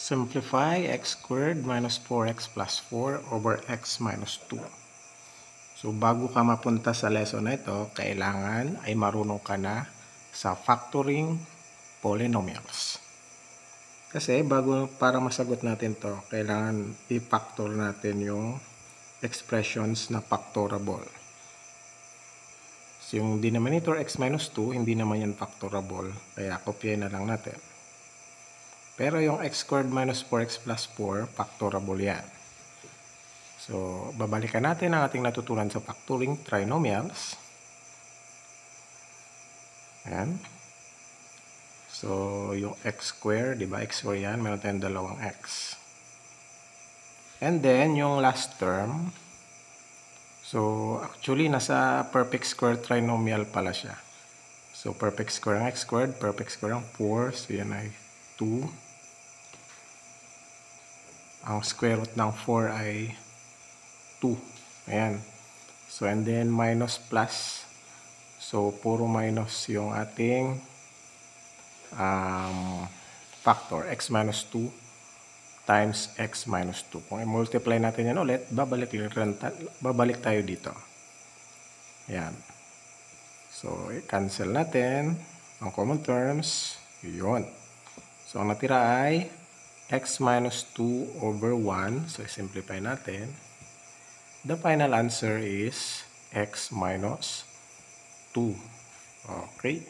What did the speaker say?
Simplify x squared minus 4x plus 4 over x minus 2. So, bago ka mapunta sa lesson na ito, kailangan ay marunong ka na sa factoring polynomials. Kasi para masagot natin to, kailangan i-factor natin yung expressions na factorable. So, yung denominator x minus 2, hindi naman yan factorable. Kaya kopyahin na lang natin. Pero yung x squared minus 4x plus 4, factorable yan. So, babalikan natin ang ating natutunan sa factoring trinomials. Ayan. So, yung x squared, di ba? X squared yan. Meron tayong dalawang x. And then, yung last term. So, actually, nasa perfect square trinomial pala siya. So, perfect square ng x squared, perfect square ng 4. So, yan ay 2. Ang square root ng 4 ay 2. Ayan. So, and then minus plus. So, puro minus yung ating factor. X minus 2 times x minus 2. Kung i-multiply natin yan ulit, babalik tayo dito. Ayan. So, i-cancel natin ang common terms. Yun. So, ang natira ay x minus 2 over 1. So, i-simplify natin. The final answer is x minus 2. Okay.